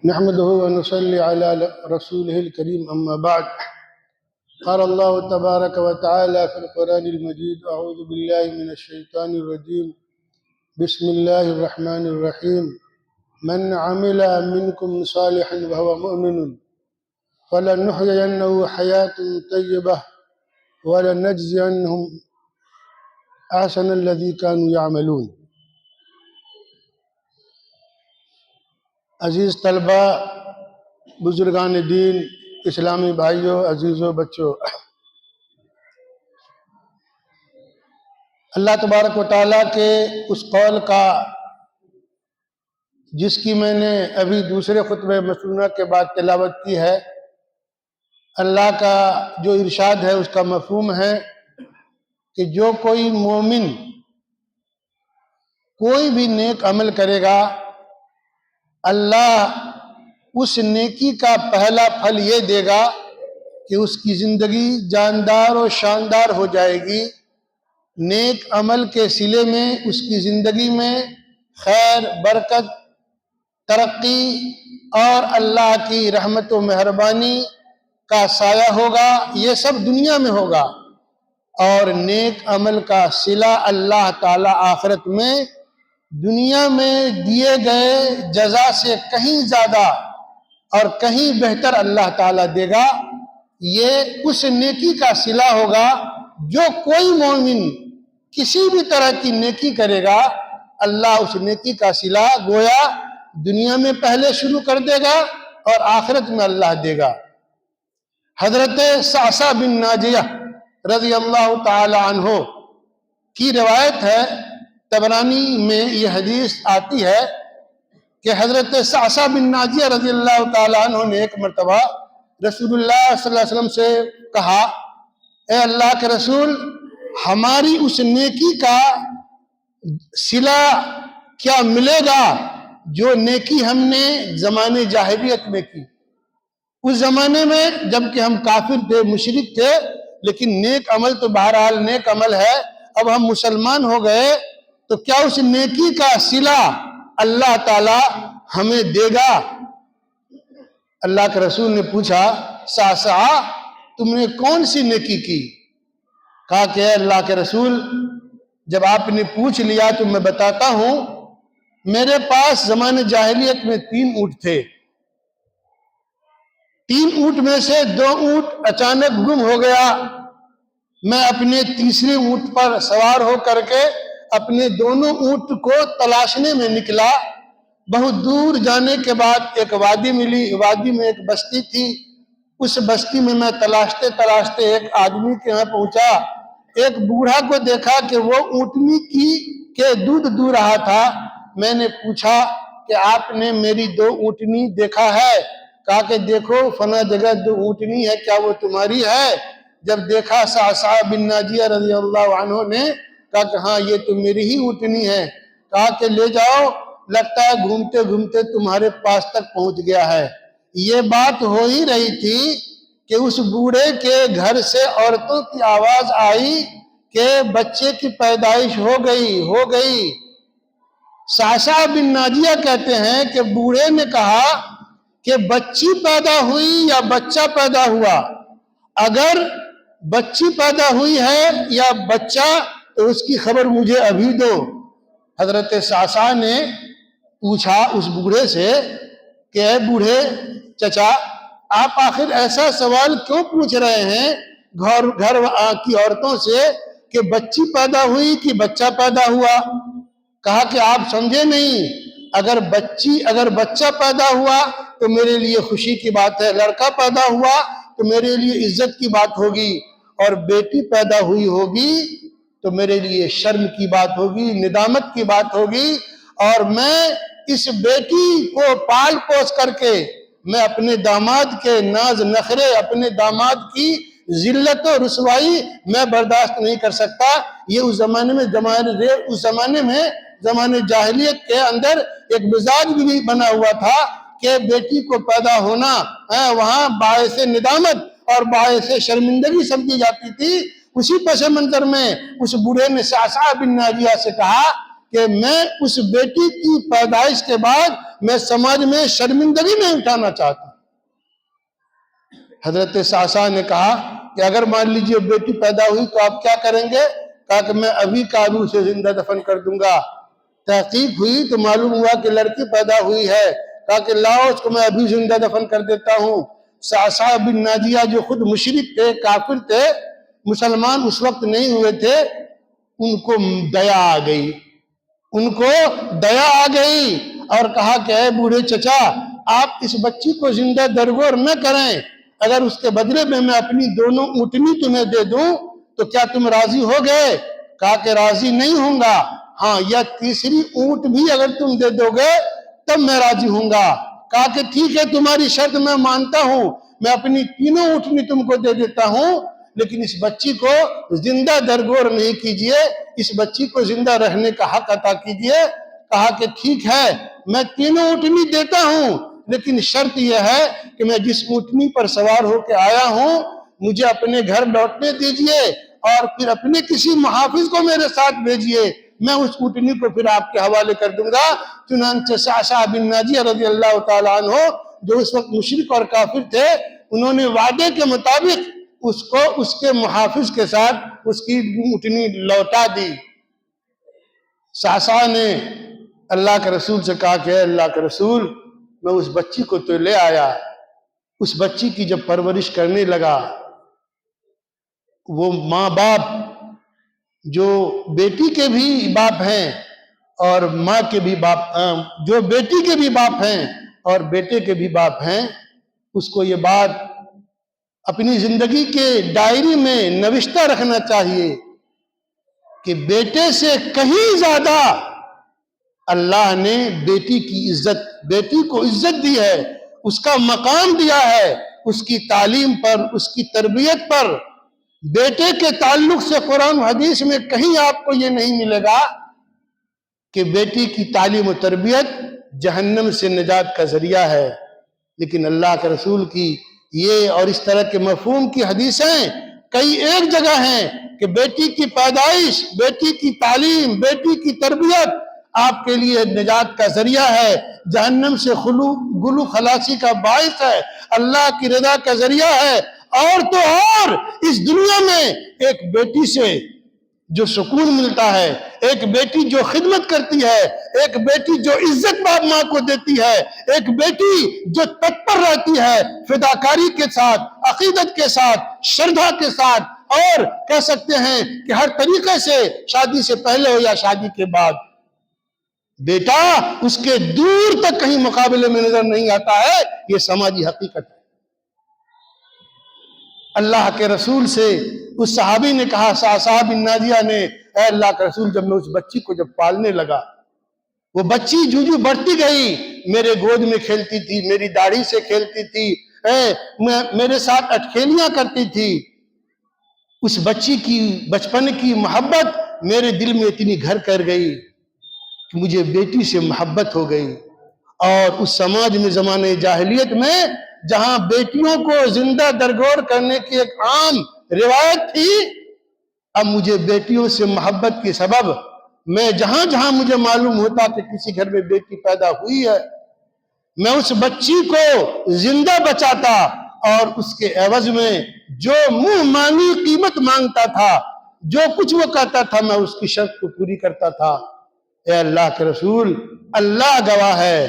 نحمده ونصلي على رسوله الكريم أما بعد. قال الله تبارك وتعالى في القرآن المجيد: أعوذ بالله من الشيطان الرجيم. بسم الله الرحمن الرحيم. من عمل منكم صالحا وهو مؤمن فلنحيينه حياة طيبة ولنجزينهم أحسن الذي كانوا يعملون. عزیز طلبہ، بزرگان دین، اسلامی بھائیوں، عزیزوں، بچوں، اللہ تبارک و تعالیٰ کے اس قول کا جس کی میں نے ابھی دوسرے خطبہ مسنونہ کے بعد تلاوت کی ہے، اللہ کا جو ارشاد ہے اس کا مفہوم ہے کہ جو کوئی مومن کوئی بھی نیک عمل کرے گا، اللہ اس نیکی کا پہلا پھل یہ دے گا کہ اس کی زندگی جاندار و شاندار ہو جائے گی۔ نیک عمل کے صلے میں اس کی زندگی میں خیر، برکت، ترقی اور اللہ کی رحمت و مہربانی کا سایہ ہوگا۔ یہ سب دنیا میں ہوگا، اور نیک عمل کا صلہ اللہ تعالی آخرت میں دنیا میں دیے گئے جزا سے کہیں زیادہ اور کہیں بہتر اللہ تعالیٰ دے گا۔ یہ اس نیکی کا صلہ ہوگا جو کوئی مومن کسی بھی طرح کی نیکی کرے گا، اللہ اس نیکی کا صلہ گویا دنیا میں پہلے شروع کر دے گا اور آخرت میں اللہ دے گا۔ حضرت صعصع بن ناجیہ رضی اللہ تعالی عنہ کی روایت ہے، طبرانی میں یہ حدیث آتی ہے کہ حضرت صعصع بن ناجیہ رضی اللہ تعالی عنہ نے ایک مرتبہ رسول اللہ صلی اللہ علیہ وسلم سے کہا: اے اللہ کے رسول، ہماری اس نیکی کا صلہ کیا ملے گا جو نیکی ہم نے زمانے جاہلیت میں کی؟ اس زمانے میں جبکہ ہم کافر تھے، مشرک تھے، لیکن نیک عمل تو بہرحال نیک عمل ہے۔ اب ہم مسلمان ہو گئے تو کیا اس نیکی کا صلہ اللہ تعالی ہمیں دے گا؟ اللہ کے رسول نے پوچھا: صعصع، تم نے کون سی نیکی کی؟ کہا کہ اے اللہ کے رسول، جب آپ نے پوچھ لیا تو میں بتاتا ہوں۔ میرے پاس زمانے جاہلیت میں 3 اونٹ تھے۔ 3 اونٹ میں سے 2 اونٹ اچانک گم ہو گیا۔ میں اپنے تیسرے اونٹ پر سوار ہو کر کے اپنے دونوں اونٹ کو تلاشنے میں نکلا۔ بہت دور جانے کے بعد ایک وادی ملی، وادی میں ایک بستی تھی۔ اس بستی میں تلاشتے تلاشتے ایک آدمی کے یہاں پہنچا۔ ایک بوڑھا کو دیکھا کہ وہ اونٹنی کے دودھ دو رہا تھا۔ میں نے پوچھا کہ آپ نے میری 2 اونٹنی دیکھا ہے؟ کہا کہ دیکھو فلاں جگہ 2 اونٹنی ہے، کیا وہ تمہاری ہے؟ جب دیکھا صعصع بن ناجیہ رضی اللہ عنہ نے، کہا کہ ہاں یہ تو میری ہی اونٹنی ہے۔ کہا کہ لے جاؤ، لگتا ہے گھومتے گھومتے تمہارے پاس تک پہنچ گیا ہے۔ یہ بات ہو ہی رہی تھی کہ اس بوڑھے کے گھر سے عورتوں کی آواز آئی کہ بچے کی پیدائش ہو گئی۔ صعصع بن ناجیہ کہتے ہیں کہ بوڑھے نے کہا کہ بچی پیدا ہوئی یا بچہ پیدا ہوا؟ اگر بچی پیدا ہوئی ہے یا بچہ تو اس کی خبر مجھے ابھی دو۔ حضرت صعصع نے پوچھا اس بوڑھے سے کہ اے بوڑھے چچا، آپ آخر ایسا سوال کیوں پوچھ رہے ہیں گھر کی عورتوں سے کہ بچی پیدا ہوئی کہ بچہ پیدا ہوا؟ کہا کہ آپ سمجھے نہیں، اگر بچہ پیدا ہوا تو میرے لیے خوشی کی بات ہے، لڑکا پیدا ہوا تو میرے لیے عزت کی بات ہوگی، اور بیٹی پیدا ہوئی ہوگی تو میرے لیے شرم کی بات ہوگی، ندامت کی بات ہوگی۔ اور میں اس بیٹی کو پال پوس کر کے میں اپنے داماد کے ناز نخرے، اپنے داماد کی ذلت و رسوائی میں برداشت نہیں کر سکتا۔ یہ اس زمانے میں زمانے جاہلیت کے اندر ایک مزاج بھی بنا ہوا تھا کہ بیٹی کو پیدا ہونا وہاں باعث ندامت اور باعث شرمندگی سمجھی جاتی تھی۔ اسی پس منظر میں اس بوڑھے نے صعصع بن ناجیہ سے کہا کہ میں اس بیٹی کی پیدائش کے بعد میں سماج میں شرمندگی نہیں اٹھانا چاہتا۔ حضرت صعصع نے کہا کہ اگر مان لیجئے بیٹی پیدا ہوئی تو آپ کیا کریں گے؟ کہا کہ میں ابھی کالو سے زندہ دفن کر دوں گا۔ تحقیق ہوئی تو معلوم ہوا کہ لڑکی پیدا ہوئی ہے۔ کہا کہ لاؤ اس کو میں ابھی زندہ دفن کر دیتا ہوں۔ صعصع بن ناجیہ جو خود مشرک تھے، کافر تھے، مسلمان اس وقت نہیں ہوئے تھے، ان کو دیا آ گئی، ان کو دیا آ گئی اور کہا کہ اے بوڑھے چچا، آپ اس بچی کو زندہ درگور نہ کریں، اگر اس کے بدلے میں اپنی دونوں اونٹنی تمہیں دے دوں تو کیا تم راضی ہو گئے؟ کہا کہ راضی نہیں ہوں گا، ہاں یا تیسری اونٹ بھی اگر تم دے دو گے تب میں راضی ہوں گا۔ کہا کہ ٹھیک ہے، تمہاری شرط میں مانتا ہوں، میں اپنی تینوں اونٹنی تم کو دے دیتا ہوں، لیکن اس بچی کو زندہ درگور نہیں کیجئے، اس بچی کو زندہ رہنے کا حق عطا کیجئے۔ کہا کہ ٹھیک ہے، میں تینوں اونٹنی دیتا ہوں، لیکن شرط یہ ہے کہ میں جس اونٹنی پر سوار ہو کے آیا ہوں مجھے اپنے گھر لوٹنے دیجئے اور پھر اپنے کسی محافظ کو میرے ساتھ بھیجئے، میں اس اونٹنی کو پھر آپ کے حوالے کر دوں گا۔ چنانچہ صعصع بن ناجیہ رضی اللہ تعالیٰ عنہ جو اس وقت مشرک اور کافر تھے، انہوں نے وعدے کے مطابق اس کو اس کے محافظ کے ساتھ اس کی اونٹنی لوٹا دی۔ صعصع نے اللہ کے رسول سے کہا کہ اے اللہ کے رسول، میں اس بچی کو تو لے آیا، اس بچی کی جب پرورش کرنے لگا، وہ ماں باپ جو بیٹی کے بھی باپ ہیں اور ماں کے بھی باپ، جو بیٹی کے بھی باپ ہیں اور بیٹے کے بھی باپ ہیں، اس کو یہ بات اپنی زندگی کے ڈائری میں نوشتہ رکھنا چاہیے کہ بیٹے سے کہیں زیادہ اللہ نے بیٹی کی عزت، بیٹی کو عزت دی ہے، اس کا مقام دیا ہے، اس کی تعلیم پر، اس کی تربیت پر۔ بیٹے کے تعلق سے قرآن و حدیث میں کہیں آپ کو یہ نہیں ملے گا کہ بیٹی کی تعلیم و تربیت جہنم سے نجات کا ذریعہ ہے، لیکن اللہ کے رسول کی یہ اور اس طرح کے مفہوم کی حدیثیں کئی ایک جگہ ہیں کہ بیٹی کی پیدائش، بیٹی کی تعلیم، بیٹی کی تربیت آپ کے لیے نجات کا ذریعہ ہے، جہنم سے گلو خلاصی کا باعث ہے، اللہ کی رضا کا ذریعہ ہے۔ اور تو اور اس دنیا میں ایک بیٹی سے جو سکون ملتا ہے، ایک بیٹی جو خدمت کرتی ہے، ایک بیٹی جو عزت باپ ماں کو دیتی ہے، ایک بیٹی جو تتپر رہتی ہے فداکاری کے ساتھ، عقیدت کے ساتھ، شردھا کے ساتھ، اور کہہ سکتے ہیں کہ ہر طریقے سے شادی سے پہلے ہو یا شادی کے بعد، بیٹا اس کے دور تک کہیں مقابلے میں نظر نہیں آتا ہے۔ یہ سماجی حقیقت ہے۔ اللہ کے رسول سے اس صحابی نے کہا، صعصع بن ناجیہ نے، اے اللہ کے رسول، جب میں اس بچی کو جب پالنے لگا، وہ بچی جو بڑھتی گئی، میرے گود میں کھیلتی تھی، میری داڑھی سے کھیلتی تھی، میرے ساتھ اٹکھیلیاں کرتی تھی، اس بچی کی بچپن کی محبت میرے دل میں اتنی گھر کر گئی کہ مجھے بیٹی سے محبت ہو گئی۔ اور اس سماج میں زمانے جاہلیت میں جہاں بیٹیوں کو زندہ درگور کرنے کی ایک عام روایت تھی، اب مجھے بیٹیوں سے محبت کے سبب میں جہاں جہاں مجھے معلوم ہوتا کہ کسی گھر میں بیٹی پیدا ہوئی ہے، میں اس بچی کو زندہ بچاتا اور اس کے عوض میں جو منہ مانی قیمت مانگتا تھا، جو کچھ وہ کہتا تھا، میں اس کی شرط کو پوری کرتا تھا۔ اے اللہ کے رسول، اللہ گواہ ہے،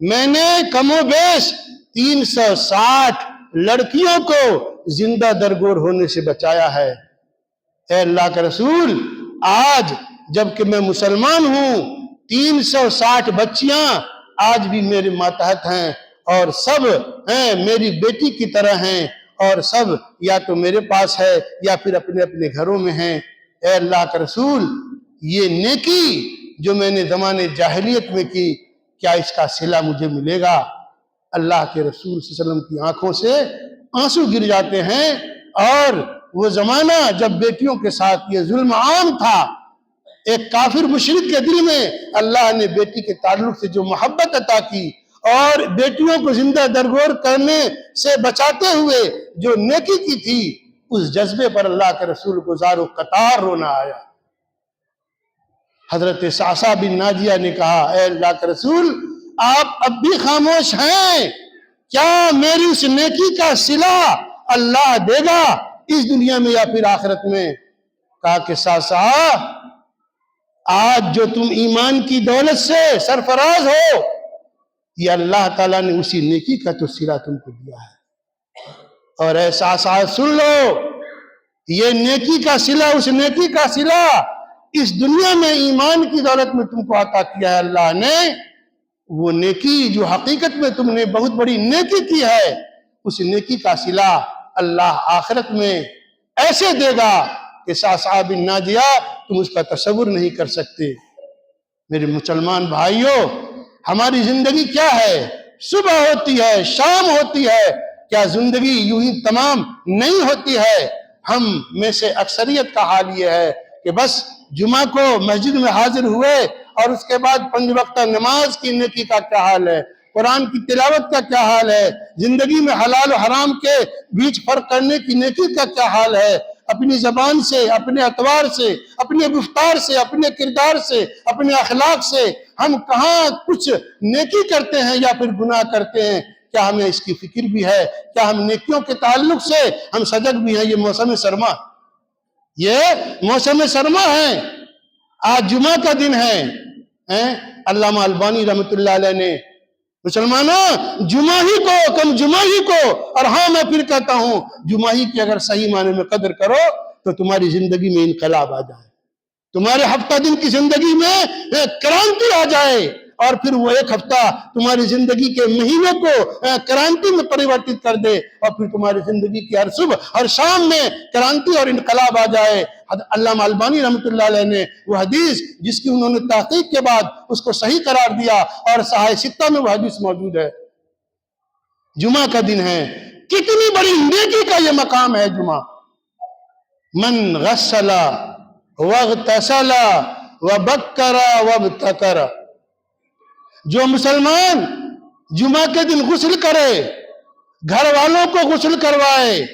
میں نے کم و بیش 360 لڑکیوں کو زندہ درگور ہونے سے بچایا ہے۔ اے اللہ کے رسول، آج جبکہ میں مسلمان ہوں، 360 بچیاں آج بھی میرے ماتحت ہیں اور سب ہیں میری بیٹی کی طرح ہیں، اور سب یا تو میرے پاس ہے یا پھر اپنے اپنے گھروں میں ہیں۔ اے اللہ کے رسول، یہ نیکی جو میں نے زمانے جاہلیت میں کی، کیا اس کا صلہ مجھے ملے گا؟ اللہ کے رسول صلی اللہ علیہ وسلم کی آنکھوں سے آنسو گر جاتے ہیں۔ اور وہ زمانہ جب بیٹیوں کے ساتھ یہ ظلم عام تھا، ایک کافر مشرک کے دل میں اللہ نے بیٹی کے تعلق سے جو محبت عطا کی اور بیٹیوں کو زندہ درگور کرنے سے بچاتے ہوئے جو نیکی کی تھی، اس جذبے پر اللہ کے رسول کو زار و قطار رونا آیا۔ حضرت صعصع بن ناجیہ نے کہا اے اللہ کے رسول آپ اب بھی خاموش ہیں، کیا میری اس نیکی کا صلہ اللہ دے گا اس دنیا میں یا پھر آخرت میں؟ کہا کہ صعصع آج جو تم ایمان کی دولت سے سرفراز ہو، یہ اللہ تعالیٰ نے اسی نیکی کا تو صلہ تم کو دیا ہے، اور اے صعصع سن لو، یہ نیکی کا صلہ اس نیکی کا صلہ اس دنیا میں ایمان کی دولت میں تم کو عطا کیا ہے اللہ نے، وہ نیکی جو حقیقت میں تم نے بہت بڑی نیکی کی ہے، اس نیکی کا صلہ اللہ آخرت میں ایسے دے گا کہ صعصع بن ناجیہ تم اس کا تصور نہیں کر سکتے۔ میرے مسلمان بھائیوں، ہماری زندگی کیا ہے؟ صبح ہوتی ہے، شام ہوتی ہے، کیا زندگی یوں ہی تمام نہیں ہوتی ہے؟ ہم میں سے اکثریت کا حال یہ ہے کہ بس جمعہ کو مسجد میں حاضر ہوئے اور اس کے بعد 5 وقتہ نماز کی نیکی کا کیا حال ہے، قرآن کی تلاوت کا کیا حال ہے، زندگی میں حلال و حرام کے بیچ فرق کرنے کی نیکی کا کیا حال ہے، اپنی زبان سے، اپنے اطوار سے، اپنے گفتار سے، اپنے کردار سے، اپنے اخلاق سے ہم کہاں کچھ نیکی کرتے ہیں یا پھر گناہ کرتے ہیں؟ کیا ہمیں اس کی فکر بھی ہے؟ کیا ہم نیکیوں کے تعلق سے ہم سجگ بھی ہیں؟ یہ موسم سرما، یہ موسم سرما ہے، آج جمعہ کا دن ہے۔ علامہ البانی رحمۃ اللہ علیہ نے مسلمانوں جمعہ ہی کو، کم جمعہ ہی کو، اور ہاں میں پھر کہتا ہوں جمعہ ہی کی اگر صحیح معنی میں قدر کرو تو تمہاری زندگی میں انقلاب آ جائے، تمہارے ہفتہ دن کی زندگی میں کرانتی آ جائے، اور پھر وہ ایک ہفتہ تمہاری زندگی کے مہینے کو کرانتی میں پریورتت کر دے، اور پھر تمہاری زندگی کی ہر صبح اور شام میں کرانتی اور انقلاب آ جائے۔ علامہ البانی رحمۃ اللہ علیہ نے وہ حدیث جس کی انہوں نے تحقیق کے بعد اس کو صحیح قرار دیا، اور صحیح ستہ میں وہ حدیث موجود ہے، جمعہ کا دن ہے، کتنی بڑی نیکی کا یہ مقام ہے جمعہ۔ من غسل واغتسل وبکر وابتکر، جو مسلمان جمعہ کے دن غسل کرے، گھر والوں کو غسل کروائے،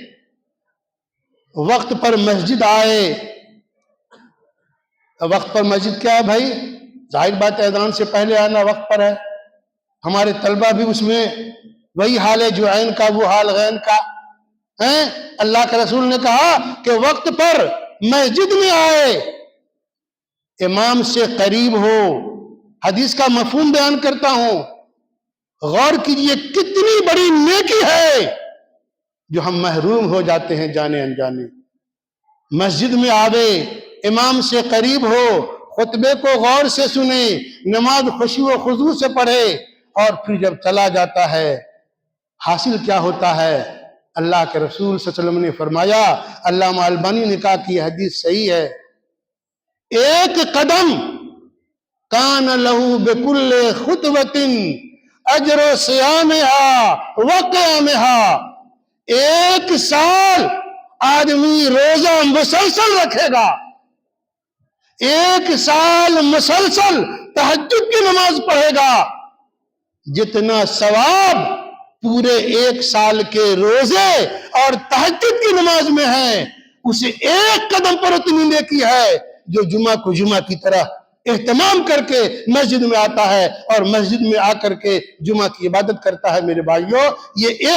وقت پر مسجد آئے۔ وقت پر مسجد کیا ہے بھائی؟ ظاہر بات ہے اذان سے پہلے آنا وقت پر ہے، ہمارے طلبہ بھی اس میں وہی حال ہے جو عین کا وہ حال غین کا ہے۔ اللہ کے رسول نے کہا کہ وقت پر مسجد میں آئے، امام سے قریب ہو۔ حدیث کا مفہوم بیان کرتا ہوں، غور کیجئے کتنی بڑی نیکی ہے جو ہم محروم ہو جاتے ہیں جانے انجانے۔ مسجد میں آوے، امام سے قریب ہو، خطبے کو غور سے سنے، نماز خشوع و خضوع سے پڑھے، اور پھر جب چلا جاتا ہے حاصل کیا ہوتا ہے؟ اللہ کے رسول صلی اللہ علیہ وسلم نے فرمایا، علامہ البانی نے کہا کہ یہ حدیث صحیح ہے، ایک قدم کان لہو بکل خطوۃ اجر صیامہا وقیامہا، ایک سال آدمی روزہ مسلسل رکھے گا، ایک سال مسلسل تہجد کی نماز پڑھے گا، جتنا ثواب پورے ایک سال کے روزے اور تہجد کی نماز میں ہے، اسے ایک قدم پر اتنی نیکی ہے جو جمعہ کو جمعہ کی طرح اہتمام کر کے مسجد میں آتا ہے اور مسجد میں آ کر کے جمعہ کی عبادت کرتا ہے۔ میرے بھائیوں، یہ ایک